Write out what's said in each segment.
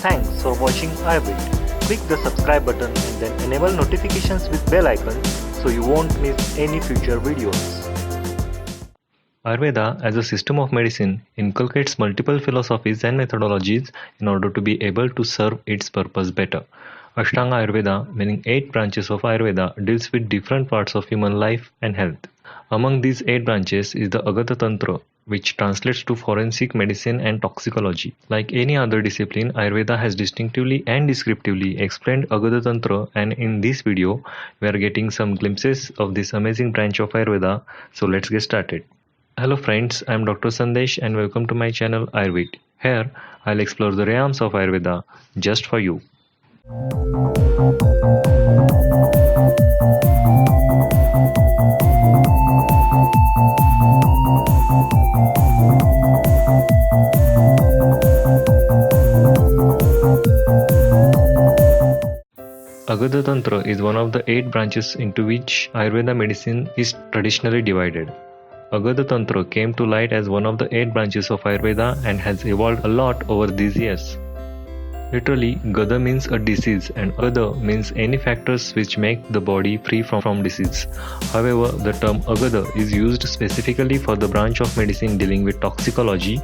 Thanks for watching Ayurved. Click the subscribe button and then enable notifications with bell icon so you won't miss any future videos. Ayurveda, as a system of medicine, inculcates multiple philosophies and methodologies in order to be able to serve its purpose better. Ashtanga Ayurveda, meaning 8 branches of Ayurveda, deals with different parts of human life and health. Among these 8 branches is the Agadatantra, which translates to Forensic Medicine and Toxicology. Like any other discipline, Ayurveda has distinctively and descriptively explained Agadatantra, and in this video, we are getting some glimpses of this amazing branch of Ayurveda. So let's get started. Hello friends, I am Dr. Sandesh and welcome to my channel Ayurwit. Here, I'll explore the realms of Ayurveda just for you. Agadatantra is one of the 8 branches into which Ayurveda medicine is traditionally divided. Agadatantra came to light as one of the 8 branches of Ayurveda and has evolved a lot over these years. Literally, Gada means a disease and Agada means any factors which make the body free from disease. However, the term Agada is used specifically for the branch of medicine dealing with toxicology,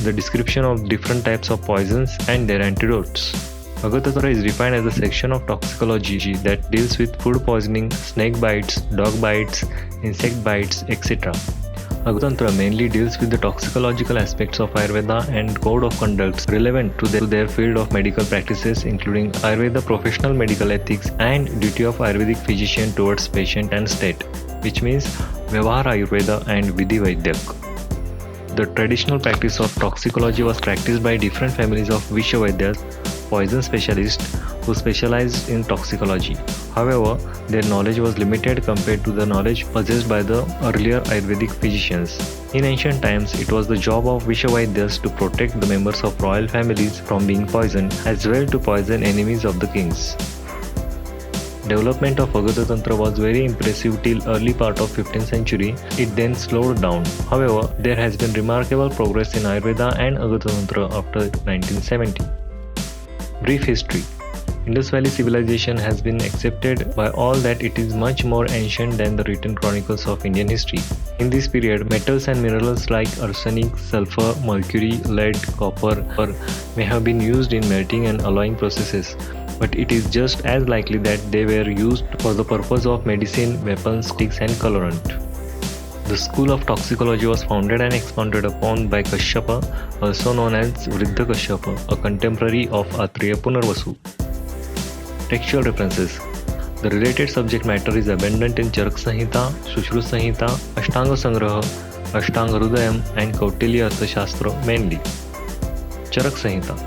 the description of different types of poisons and their antidotes. Agadatantra is defined as a section of toxicology that deals with food poisoning, snake bites, dog bites, insect bites, etc. Agadatantra mainly deals with the toxicological aspects of Ayurveda and code of conducts relevant to their field of medical practices, including Ayurveda professional medical ethics and duty of Ayurvedic physician towards patient and state, which means Vyavahara Ayurveda and Vidhi Vaidyak. The traditional practice of toxicology was practiced by different families of Vishwavaidyas, poison specialists who specialized in toxicology. However, their knowledge was limited compared to the knowledge possessed by the earlier Ayurvedic physicians. In ancient times, it was the job of Vishwavaidyas to protect the members of royal families from being poisoned, as well to poison enemies of the kings. Development of Agadatantra was very impressive till early part of 15th century. It then slowed down. However, there has been remarkable progress in Ayurveda and Agadatantra after 1970. Brief history. Indus Valley civilization has been accepted by all that it is much more ancient than the written chronicles of Indian history. In this period, metals and minerals like arsenic, sulfur, mercury, lead, copper may have been used in melting and alloying processes, but it is just as likely that they were used for the purpose of medicine, weapons, sticks and colorant. The school of toxicology was founded and expounded upon by Kashyapa, also known as Vriddha Kashyapa, a contemporary of Atriya Punarvasu. Textual references. The related subject matter is abundant in Charaka Samhita, Sushruta Samhita, Ashtanga Sangraha, Ashtanga Hrudayam and Kautilya Arthashastra mainly. Charaka Samhita.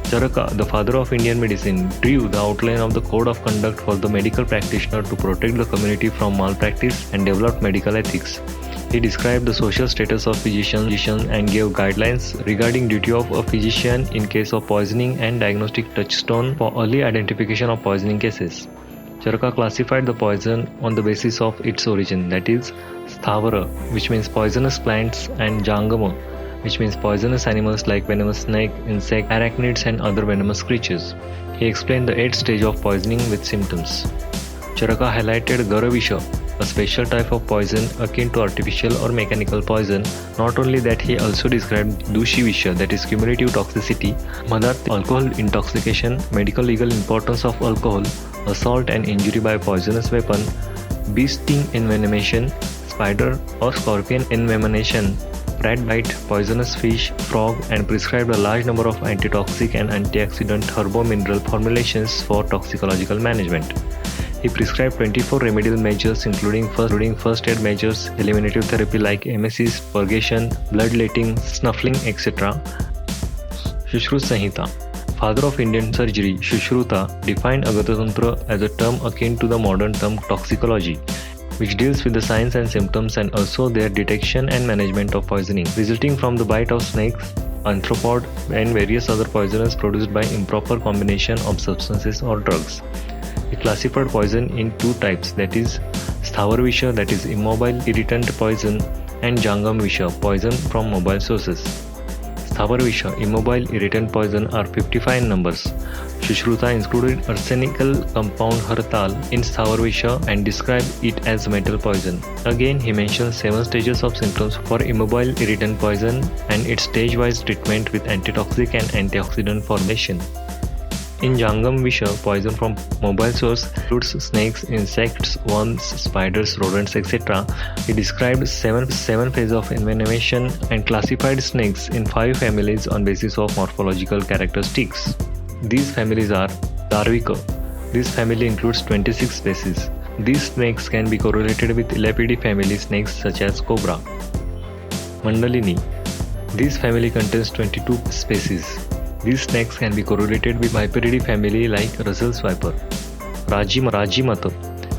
Charaka, the father of Indian medicine, drew the outline of the code of conduct for the medical practitioner to protect the community from malpractice and develop medical ethics. He described the social status of physicians and gave guidelines regarding duty of a physician in case of poisoning and diagnostic touchstone for early identification of poisoning cases. Charaka classified the poison on the basis of its origin, that is, Sthavara, which means poisonous plants, and Jangama, which means poisonous animals like venomous snake, insect, arachnids and other venomous creatures. He explained the 8 stages of poisoning with symptoms. Charaka highlighted Garavisha, a special type of poison akin to artificial or mechanical poison. Not only that, he also described Dushivisha, that is cumulative toxicity, Madat, alcohol intoxication, medical legal importance of alcohol, assault and injury by poisonous weapon, bee sting envenomation, spider or scorpion envenomation, rat bite, poisonous fish, frog, and prescribed a large number of antitoxic and antioxidant herbo-mineral formulations for toxicological management. He prescribed 24 remedial measures including first aid measures, eliminative therapy like emesis, purgation, bloodletting, snuffling, etc. Sushruta Samhita. Father of Indian surgery, Sushruta defined Agadatantra as a term akin to the modern term toxicology, which deals with the signs and symptoms and also their detection and management of poisoning resulting from the bite of snakes, arthropod and various other poisons produced by improper combination of substances or drugs. He classified poison in 2 types, that is Sthavar-Visha, that is immobile irritant poison, and Jangam-Visha, poison from mobile sources. Visha, immobile irritant poison are 55 in numbers. Sushruta included arsenical compound Hartal in Visha and described it as metal poison. Again, he mentions 7 stages of symptoms for immobile irritant poison and its stage-wise treatment with antitoxic and antioxidant formulation. In Jangam Visha, poison from mobile source includes snakes, insects, worms, spiders, rodents, etc. He described 7 phases of envenomation and classified snakes in 5 families on basis of morphological characteristics. These families are Darvika. This family includes 26 species. These snakes can be correlated with Elapidae family snakes such as cobra. Mandalini. This family contains 22 species. These snakes can be correlated with Viperidae family like Russell's viper. Rajimata.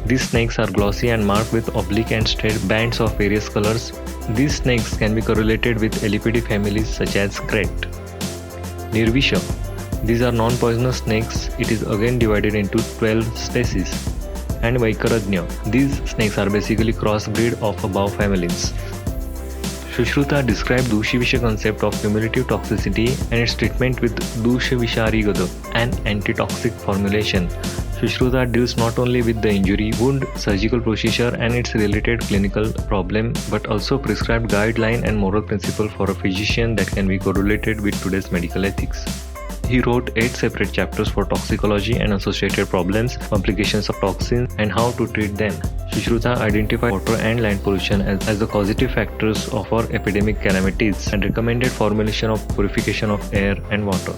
These snakes are glossy and marked with oblique and straight bands of various colors. These snakes can be correlated with Elapidae families such as Kret. Nirvisha. These are non-poisonous snakes. It is again divided into 12 species. And Vaikarajna. These snakes are basically crossbreed of above families. Sushruta described Dushivisha concept of cumulative toxicity and its treatment with Dushivisharigada, an antitoxic formulation. Sushruta deals not only with the injury, wound, surgical procedure and its related clinical problem, but also prescribed guideline and moral principle for a physician that can be correlated with today's medical ethics. He wrote 8 separate chapters for toxicology and associated problems, complications of toxins, and how to treat them. Sushruta identified water and land pollution as the causative factors of our epidemic calamities and recommended formulation of purification of air and water.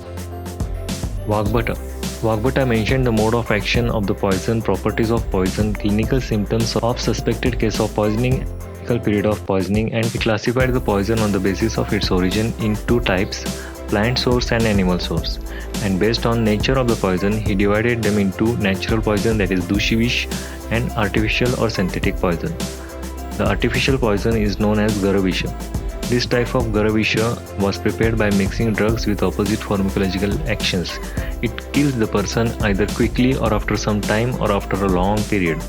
Vagbhata mentioned the mode of action of the poison, properties of poison, clinical symptoms of suspected case of poisoning, period of poisoning, and he classified the poison on the basis of its origin in 2 types, plant source and animal source, and based on nature of the poison he divided them into natural poison, that is Dushivish, and artificial or synthetic poison. The artificial poison is known as Garavisha. This type of Garavisha was prepared by mixing drugs with opposite pharmacological actions. It kills the person either quickly or after some time or after a long period.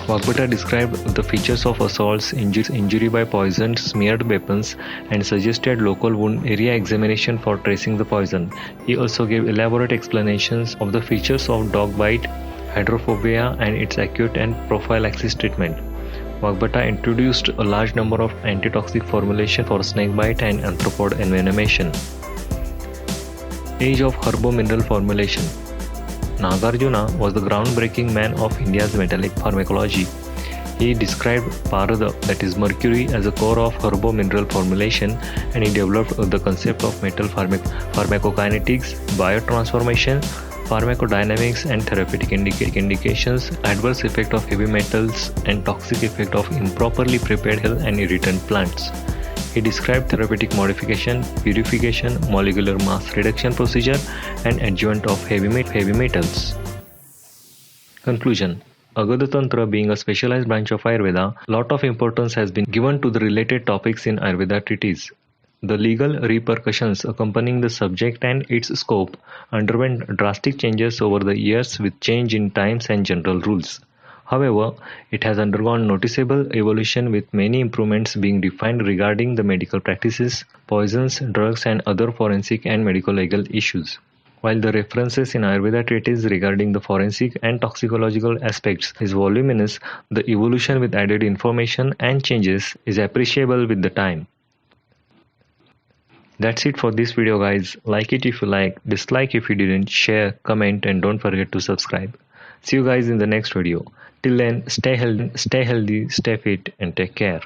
Vagbhata described the features of assaults, injury by poison, smeared weapons, and suggested local wound area examination for tracing the poison. He also gave elaborate explanations of the features of dog bite, hydrophobia, and its acute and prophylaxis treatment. Vagbhata introduced a large number of antitoxic formulation for snake bite and arthropod envenomation. Age of herbo-mineral formulation. Nagarjuna was the groundbreaking man of India's metallic pharmacology. He described Parada, that is mercury, as a core of herbo-mineral formulation, and he developed the concept of metal pharmacokinetics, biotransformation, pharmacodynamics and therapeutic indications, adverse effect of heavy metals and toxic effect of improperly prepared and irritant plants. He described therapeutic modification, purification, molecular mass reduction procedure, and adjuvant of heavy metals. Conclusion. Agadatantra being a specialized branch of Ayurveda, lot of importance has been given to the related topics in Ayurveda treatise. The legal repercussions accompanying the subject and its scope underwent drastic changes over the years with change in times and general rules. However, it has undergone noticeable evolution with many improvements being defined regarding the medical practices, poisons, drugs and other forensic and medical legal issues. While the references in Ayurveda treatise regarding the forensic and toxicological aspects is voluminous, the evolution with added information and changes is appreciable with the time. That's it for this video guys. Like it if you like, dislike if you didn't, share, comment and don't forget to subscribe. See you guys in the next video. Till then, stay healthy, stay fit and take care.